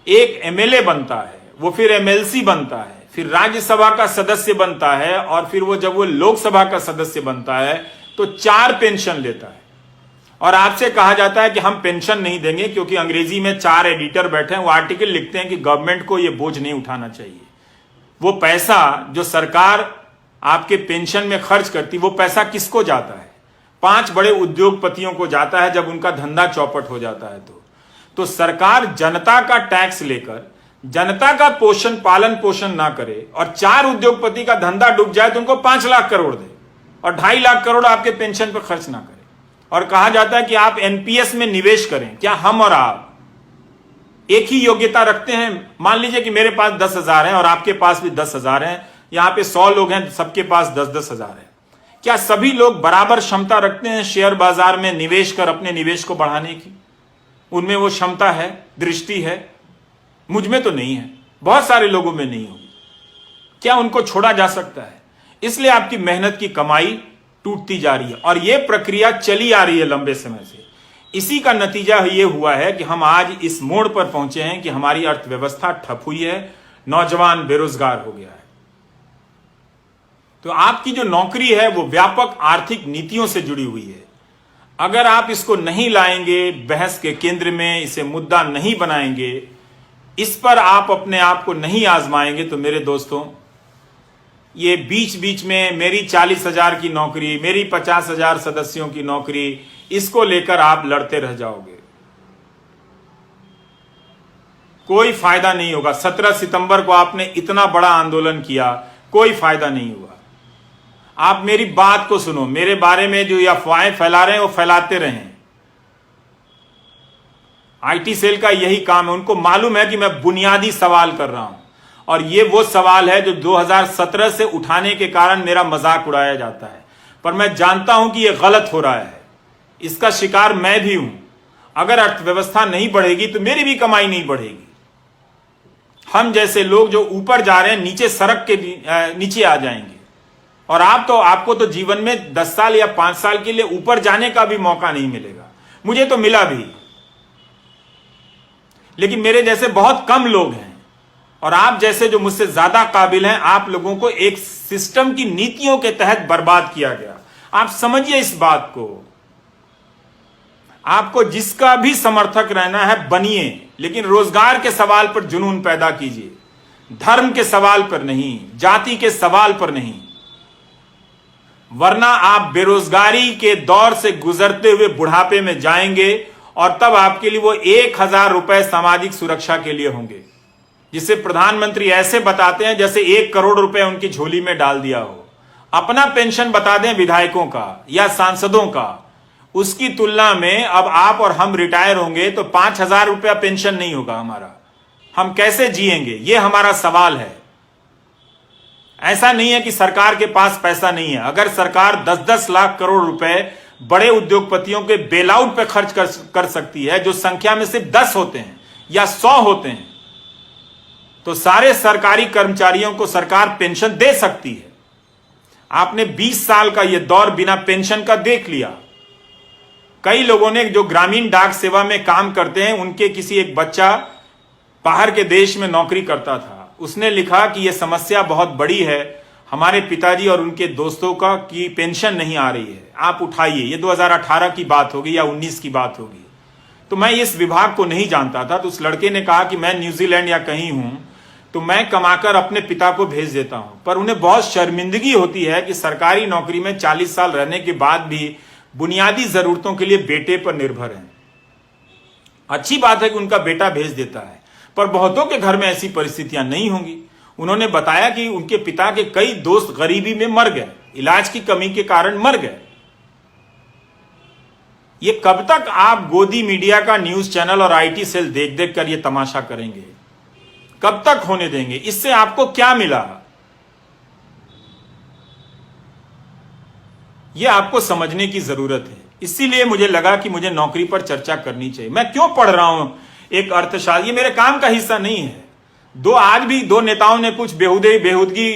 एक एमएलए बनता है, वो फिर एमएलसी बनता है, फिर राज्यसभा का सदस्य बनता है, और फिर वो जब वो लोकसभा का सदस्य बनता है तो 4 पेंशन लेता है। और आपसे कहा जाता है कि हम पेंशन नहीं देंगे, क्योंकि अंग्रेजी में 4 एडिटर बैठे हैं, वो आर्टिकल लिखते हैं कि गवर्नमेंट को ये बोझ नहीं उठाना चाहिए। वो पैसा जो सरकार आपके पेंशन में खर्च करती, वो पैसा किसको जाता है? 5 बड़े उद्योगपतियों को जाता है जब उनका धंधा चौपट हो जाता है। तो सरकार जनता का टैक्स लेकर जनता का पालन पोषण ना करे और 4 उद्योगपति का धंधा डूब जाए तो उनको 5 लाख करोड़ दे और 2.5 लाख करोड़ आपके पेंशन पर खर्च ना करे। और कहा जाता है कि आप एनपीएस में निवेश करें। क्या हम और आप एक ही योग्यता रखते हैं? मान लीजिए कि मेरे पास 10,000 है और आपके पास भी 10,000 है, यहां पे 100 लोग हैं, सबके पास 10-10 हजार है। क्या सभी लोग बराबर क्षमता रखते हैं शेयर बाजार में निवेश कर अपने निवेश को बढ़ाने की? उनमें वो क्षमता है, दृष्टि है? मुझ में तो नहीं है, बहुत सारे लोगों में नहीं होगी। क्या उनको छोड़ा जा सकता है? इसलिए आपकी मेहनत की कमाई टूटती जा रही है और यह प्रक्रिया चली आ रही है लंबे समय से। इसी का नतीजा यह हुआ है कि हम आज इस मोड़ पर पहुंचे हैं कि हमारी अर्थव्यवस्था ठप हुई है, नौजवान बेरोजगार हो गया है। तो आपकी जो नौकरी है वो व्यापक आर्थिक नीतियों से जुड़ी हुई है। अगर आप इसको नहीं लाएंगे बहस के केंद्र में, इसे मुद्दा नहीं बनाएंगे, इस पर आप अपने आप को नहीं आजमाएंगे, तो मेरे दोस्तों, ये बीच बीच में मेरी 40,000 की नौकरी, मेरी 50,000 सदस्यों की नौकरी, इसको लेकर आप लड़ते रह जाओगे, कोई फायदा नहीं होगा। 17 सितंबर को आपने इतना बड़ा आंदोलन किया, कोई फायदा नहीं हुआ। आप मेरी बात को सुनो, मेरे बारे में जो अफवाहें फैला रहे हैं वो फैलाते रहें। आईटी सेल का यही काम है, उनको मालूम है कि मैं बुनियादी सवाल कर रहा हूं और ये वो सवाल है जो 2017 से उठाने के कारण मेरा मजाक उड़ाया जाता है, पर मैं जानता हूं कि ये गलत हो रहा है, इसका शिकार मैं भी हूं। अगर अर्थव्यवस्था नहीं बढ़ेगी तो मेरी भी कमाई नहीं बढ़ेगी। हम जैसे लोग जो ऊपर जा रहे हैं नीचे सड़क के नीचे आ जाएंगे। और आपको तो जीवन में 10 साल या 5 साल के लिए ऊपर जाने का भी मौका नहीं मिलेगा। मुझे तो मिला भी, लेकिन मेरे जैसे बहुत कम लोग हैं और आप जैसे जो मुझसे ज्यादा काबिल हैं, आप लोगों को एक सिस्टम की नीतियों के तहत बर्बाद किया गया। आप समझिए इस बात को। आपको जिसका भी समर्थक रहना है बनिए, लेकिन रोजगार के सवाल पर जुनून पैदा कीजिए, धर्म के सवाल पर नहीं, जाति के सवाल पर नहीं, वरना आप बेरोजगारी के दौर से गुजरते हुए बुढ़ापे में जाएंगे और तब आपके लिए वो 1,000 रुपए सामाजिक सुरक्षा के लिए होंगे, जिसे प्रधानमंत्री ऐसे बताते हैं जैसे 1 करोड़ रुपए उनकी झोली में डाल दिया हो। अपना पेंशन बता दें विधायकों का या सांसदों का, उसकी तुलना में अब आप और हम रिटायर होंगे तो 5,000 रुपया पेंशन नहीं होगा हमारा। हम कैसे जिएंगे, ये हमारा सवाल है। ऐसा नहीं है कि सरकार के पास पैसा नहीं है। अगर सरकार 10-10 लाख करोड़ रुपए बड़े उद्योगपतियों के बेलआउट पे खर्च कर सकती है, जो संख्या में सिर्फ 10 होते हैं या 100 होते हैं, तो सारे सरकारी कर्मचारियों को सरकार पेंशन दे सकती है। आपने 20 साल का यह दौर बिना पेंशन का देख लिया। कई लोगों ने जो ग्रामीण डाक सेवा में काम करते हैं, उनके किसी एक बच्चा बाहर के देश में नौकरी करता था, उसने लिखा कि यह समस्या बहुत बड़ी है, हमारे पिताजी और उनके दोस्तों का की पेंशन नहीं आ रही है, आप उठाइए। ये 2018 की बात होगी या 19 की बात होगी। तो मैं इस विभाग को नहीं जानता था, तो उस लड़के ने कहा कि मैं न्यूजीलैंड या कहीं हूं तो मैं कमाकर अपने पिता को भेज देता हूं, पर उन्हें बहुत शर्मिंदगी होती है कि सरकारी नौकरी में 40 साल रहने के बाद भी बुनियादी जरूरतों के लिए बेटे पर निर्भर हैं। अच्छी बात है कि उनका बेटा भेज देता है, पर बहुतों के घर में ऐसी परिस्थितियां नहीं होंगी। उन्होंने बताया कि उनके पिता के कई दोस्त गरीबी में मर गए, इलाज की कमी के कारण मर गए। ये कब तक आप गोदी मीडिया का न्यूज चैनल और आईटी सेल देख देख कर ये तमाशा करेंगे? कब तक होने देंगे? इससे आपको क्या मिला? यह आपको समझने की जरूरत है। इसीलिए मुझे लगा कि मुझे नौकरी पर चर्चा करनी चाहिए। मैं क्यों पढ़ रहा हूं एक अर्थशास्त्र, ये मेरे काम का हिस्सा नहीं है। आज भी दो नेताओं ने कुछ बेहुदगी